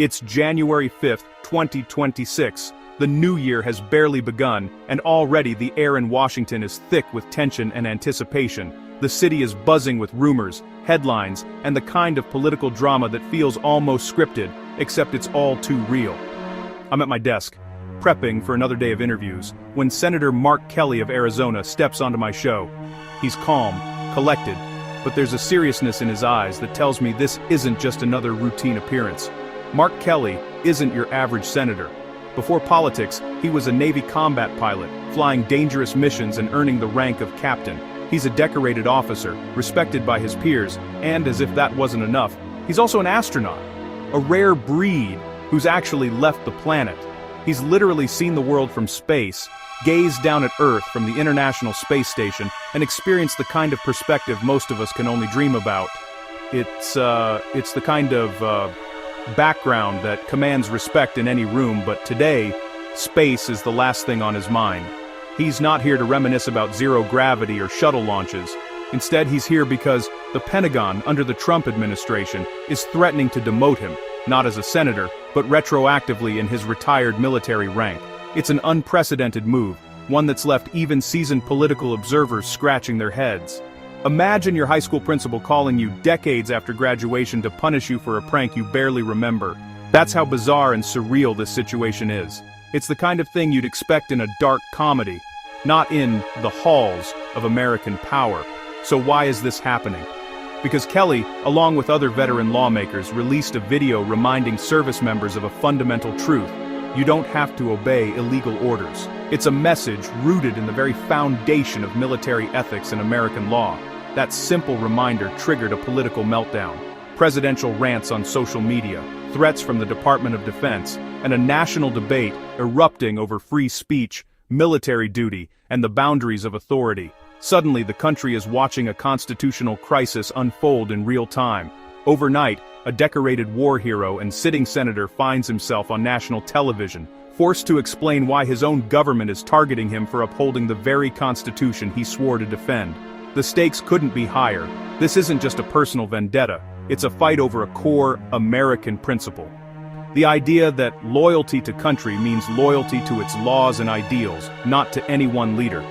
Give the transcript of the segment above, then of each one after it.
It's January 5th, 2026. The new year has barely begun, and already the air in Washington is thick with tension and anticipation. The city is buzzing with rumors, headlines, and the kind of political drama that feels almost scripted, except it's all too real. I'm at my desk, prepping for another day of interviews, when Senator Mark Kelly of Arizona steps onto my show. He's calm, collected, but there's a seriousness in his eyes that tells me this isn't just another routine appearance. Mark Kelly isn't your average senator. Before politics, he was a Navy combat pilot, flying dangerous missions and earning the rank of captain. He's a decorated officer, respected by his peers, and as if that wasn't enough, he's also an astronaut. A rare breed who's actually left the planet. He's literally seen the world from space, gazed down at Earth from the International Space Station, and experienced the kind of perspective most of us can only dream about. It's the kind of background that commands respect in any room, but today, space is the last thing on his mind. He's not here to reminisce about zero gravity or shuttle launches. Instead, he's here because the Pentagon, under the Trump administration, is threatening to demote him, not as a senator, but retroactively in his retired military rank. It's an unprecedented move, one that's left even seasoned political observers scratching their heads. Imagine your high school principal calling you decades after graduation to punish you for a prank you barely remember. That's how bizarre and surreal this situation is. It's the kind of thing you'd expect in a dark comedy, not in the halls of American power. So why is this happening? Because Kelly, along with other veteran lawmakers, released a video reminding service members of a fundamental truth. You don't have to obey illegal orders. It's a message rooted in the very foundation of military ethics and American law. That simple reminder triggered a political meltdown. Presidential rants on social media, threats from the Department of Defense, and a national debate erupting over free speech, military duty, and the boundaries of authority. Suddenly, the country is watching a constitutional crisis unfold in real time. Overnight, a decorated war hero and sitting senator finds himself on national television, forced to explain why his own government is targeting him for upholding the very Constitution he swore to defend. The stakes couldn't be higher. This isn't just a personal vendetta, it's a fight over a core American principle. The idea that loyalty to country means loyalty to its laws and ideals, not to any one leader.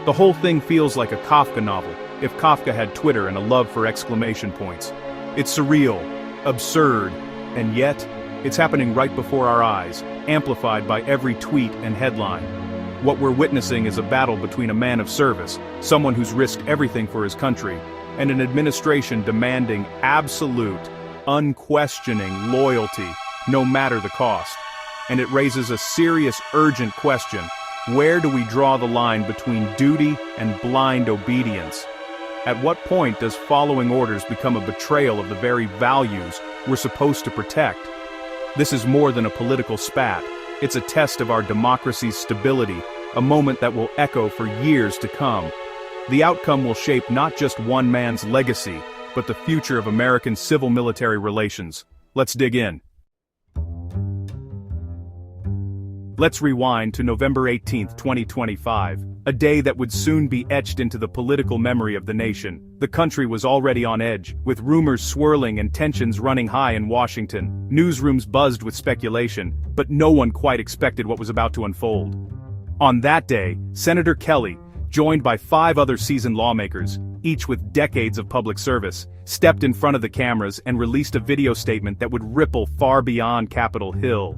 The whole thing feels like a Kafka novel, if Kafka had Twitter and a love for exclamation points. It's surreal, absurd, and yet, it's happening right before our eyes, amplified by every tweet and headline. What we're witnessing is a battle between a man of service, someone who's risked everything for his country, and an administration demanding absolute, unquestioning loyalty, no matter the cost. And it raises a serious, urgent question. Where do we draw the line between duty and blind obedience? At what point does following orders become a betrayal of the very values we're supposed to protect? This is more than a political spat. It's a test of our democracy's stability, a moment that will echo for years to come. The outcome will shape not just one man's legacy, but the future of American civil-military relations. Let's dig in. Let's rewind to November 18, 2025, a day that would soon be etched into the political memory of the nation. The country was already on edge, with rumors swirling and tensions running high in Washington. Newsrooms buzzed with speculation, but no one quite expected what was about to unfold. On that day, Senator Kelly, joined by 5 other seasoned lawmakers, each with decades of public service, stepped in front of the cameras and released a video statement that would ripple far beyond Capitol Hill.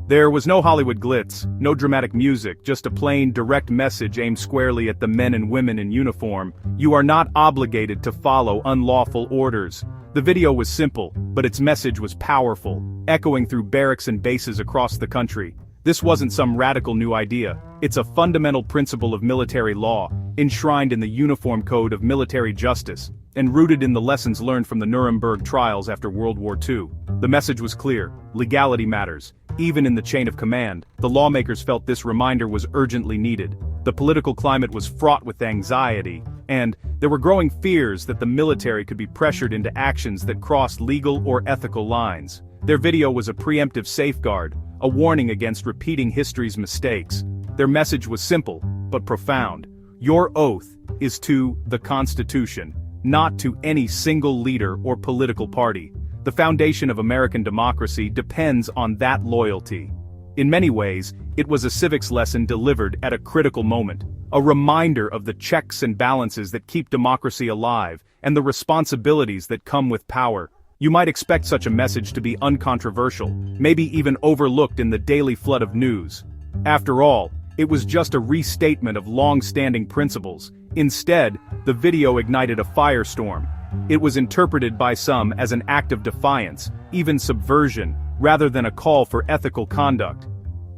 There was no Hollywood glitz, no dramatic music, just a plain, direct message aimed squarely at the men and women in uniform. You are not obligated to follow unlawful orders. The video was simple, but its message was powerful, echoing through barracks and bases across the country. This wasn't some radical new idea. It's a fundamental principle of military law, enshrined in the Uniform Code of Military Justice, and rooted in the lessons learned from the Nuremberg trials after World War II. The message was clear: legality matters. Even in the chain of command, the lawmakers felt this reminder was urgently needed. The political climate was fraught with anxiety, and there were growing fears that the military could be pressured into actions that crossed legal or ethical lines. Their video was a preemptive safeguard, a warning against repeating history's mistakes. Their message was simple, but profound. Your oath is to the Constitution, not to any single leader or political party. The foundation of American democracy depends on that loyalty. In many ways, it was a civics lesson delivered at a critical moment, a reminder of the checks and balances that keep democracy alive, and the responsibilities that come with power. You might expect such a message to be uncontroversial, maybe even overlooked in the daily flood of news. After all, it was just a restatement of long-standing principles. Instead, the video ignited a firestorm. It was interpreted by some as an act of defiance, even subversion, rather than a call for ethical conduct.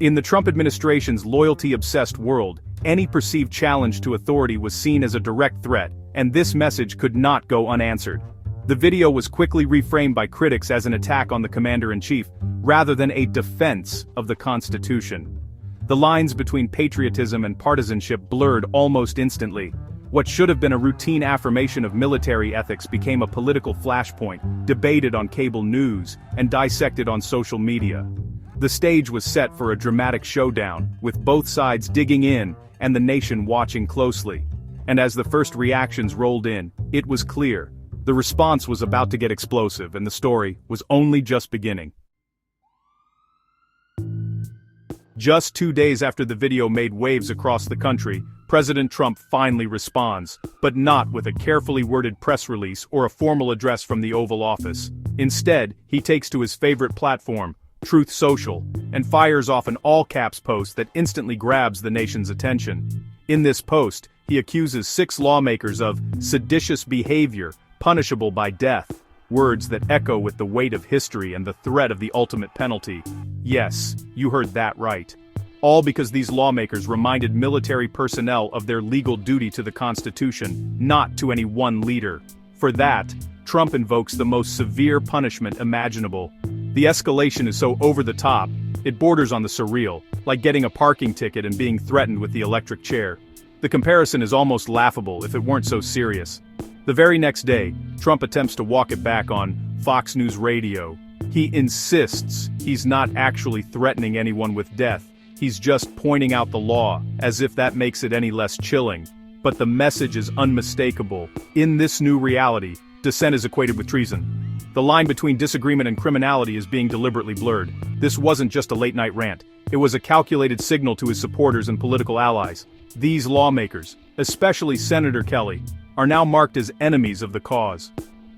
In the Trump administration's loyalty-obsessed world, any perceived challenge to authority was seen as a direct threat, and this message could not go unanswered. The video was quickly reframed by critics as an attack on the commander-in-chief, rather than a defense of the Constitution. The lines between patriotism and partisanship blurred almost instantly. What should have been a routine affirmation of military ethics became a political flashpoint, debated on cable news, and dissected on social media. The stage was set for a dramatic showdown, with both sides digging in and the nation watching closely. And as the first reactions rolled in, it was clear. The response was about to get explosive, and the story was only just beginning. Just 2 days after the video made waves across the country, President Trump finally responds, but not with a carefully worded press release or a formal address from the Oval Office. Instead, he takes to his favorite platform, Truth Social, and fires off an all-caps post that instantly grabs the nation's attention. In this post, he accuses 6 lawmakers of seditious behavior, punishable by death, words that echo with the weight of history and the threat of the ultimate penalty. Yes, you heard that right. All because these lawmakers reminded military personnel of their legal duty to the Constitution, not to any one leader. For that, Trump invokes the most severe punishment imaginable. The escalation is so over the top, it borders on the surreal, like getting a parking ticket and being threatened with the electric chair. The comparison is almost laughable if it weren't so serious. The very next day, Trump attempts to walk it back on Fox News Radio. He insists he's not actually threatening anyone with death. He's just pointing out the law, as if that makes it any less chilling. But the message is unmistakable. In this new reality, dissent is equated with treason. The line between disagreement and criminality is being deliberately blurred. This wasn't just a late-night rant. It was a calculated signal to his supporters and political allies. These lawmakers, especially Senator Kelly, are now marked as enemies of the cause.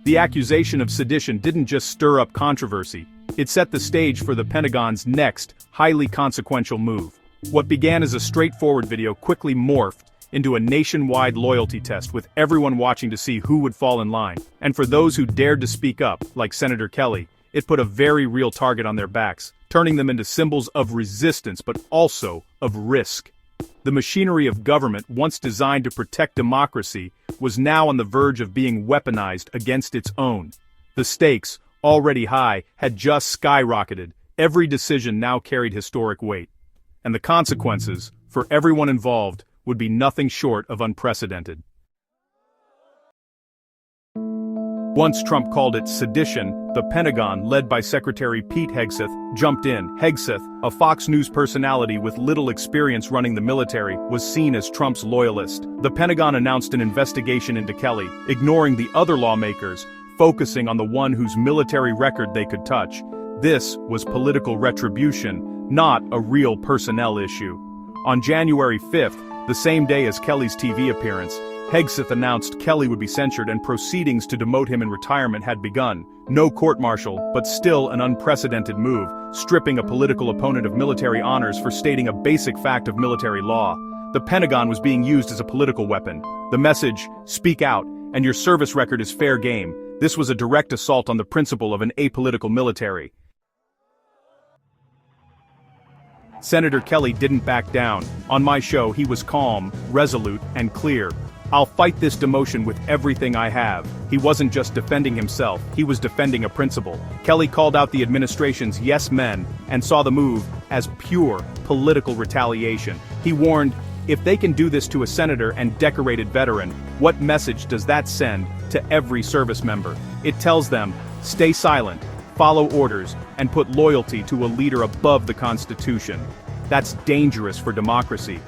The accusation of sedition didn't just stir up controversy. It set the stage for the Pentagon's next, highly consequential move. What began as a straightforward video quickly morphed into a nationwide loyalty test, with everyone watching to see who would fall in line. And for those who dared to speak up, like Senator Kelly, it put a very real target on their backs, turning them into symbols of resistance but also of risk. The machinery of government, once designed to protect democracy, was now on the verge of being weaponized against its own. The stakes, already high, had just skyrocketed. Every decision now carried historic weight. And the consequences, for everyone involved, would be nothing short of unprecedented. Once Trump called it sedition, the Pentagon, led by Secretary Pete Hegseth, jumped in. Hegseth, a Fox News personality with little experience running the military, was seen as Trump's loyalist. The Pentagon announced an investigation into Kelly, ignoring the other lawmakers, focusing on the one whose military record they could touch. This was political retribution, not a real personnel issue. On January 5th, the same day as Kelly's TV appearance, Hegseth announced Kelly would be censured and proceedings to demote him in retirement had begun. No court-martial, but still an unprecedented move, stripping a political opponent of military honors for stating a basic fact of military law. The Pentagon was being used as a political weapon. The message, "Speak out, and your service record is fair game." This was a direct assault on the principle of an apolitical military. Senator Kelly didn't back down. On my show, he was calm, resolute, and clear. "I'll fight this demotion with everything I have." He wasn't just defending himself, he was defending a principle. Kelly called out the administration's yes men and saw the move as pure political retaliation. He warned, if they can do this to a senator and decorated veteran, what message does that send to every service member? It tells them, stay silent, follow orders, and put loyalty to a leader above the Constitution. That's dangerous for democracy.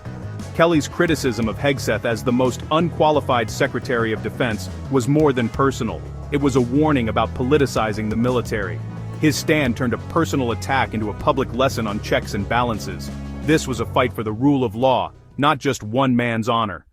Kelly's criticism of Hegseth as the most unqualified Secretary of Defense was more than personal. It was a warning about politicizing the military. His stand turned a personal attack into a public lesson on checks and balances. This was a fight for the rule of law, not just one man's honor.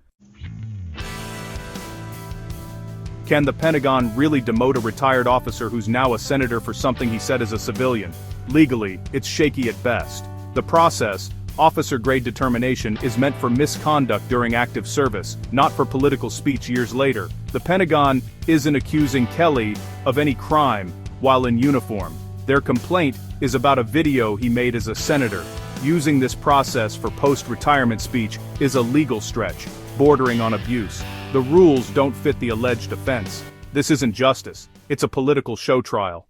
Can the Pentagon really demote a retired officer who's now a senator for something he said as a civilian? Legally, it's shaky at best. The process, officer-grade determination, is meant for misconduct during active service, not for political speech years later. The Pentagon isn't accusing Kelly of any crime while in uniform. Their complaint is about a video he made as a senator. Using this process for post-retirement speech is a legal stretch, bordering on abuse. The rules don't fit the alleged offense. This isn't justice, it's a political show trial.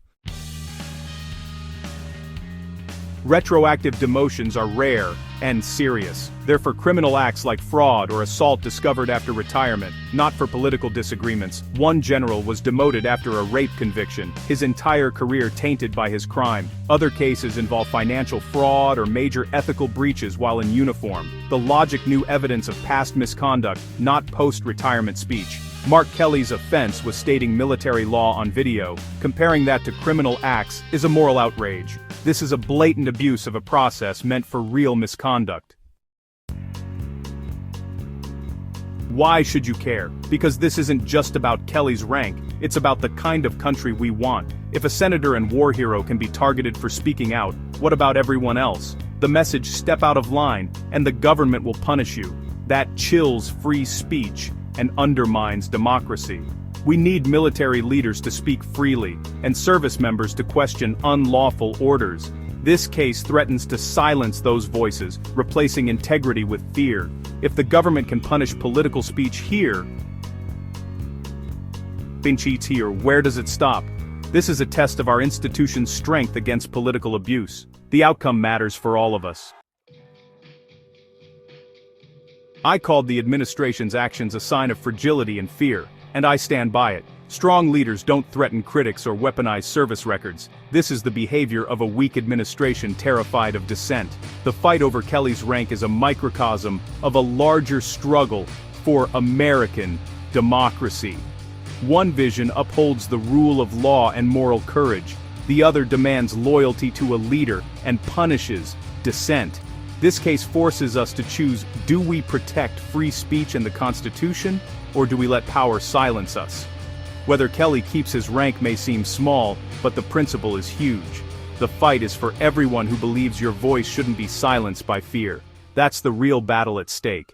Retroactive demotions are rare and serious. They're for criminal acts like fraud or assault discovered after retirement, not for political disagreements. One general was demoted after a rape conviction, his entire career tainted by his crime. Other cases involve financial fraud or major ethical breaches while in uniform. The logic knew evidence of past misconduct, not post-retirement speech. Mark Kelly's offense was stating military law on video. Comparing that to criminal acts is a moral outrage. This is a blatant abuse of a process meant for real misconduct. Why should you care? Because this isn't just about Kelly's rank, it's about the kind of country we want. If a senator and war hero can be targeted for speaking out, what about everyone else? The message "step out of line, and the government will punish you." That chills free speech and undermines democracy. We need military leaders to speak freely, and service members to question unlawful orders. This case threatens to silence those voices, replacing integrity with fear. If the government can punish political speech here, where does it stop? This is a test of our institution's strength against political abuse. The outcome matters for all of us. I called the administration's actions a sign of fragility and fear, and I stand by it. Strong leaders don't threaten critics or weaponize service records. This is the behavior of a weak administration terrified of dissent. The fight over Kelly's rank is a microcosm of a larger struggle for American democracy. One vision upholds the rule of law and moral courage. The other demands loyalty to a leader and punishes dissent. This case forces us to choose: do we protect free speech and the Constitution, or do we let power silence us? Whether Kelly keeps his rank may seem small, but the principle is huge. The fight is for everyone who believes your voice shouldn't be silenced by fear. That's the real battle at stake.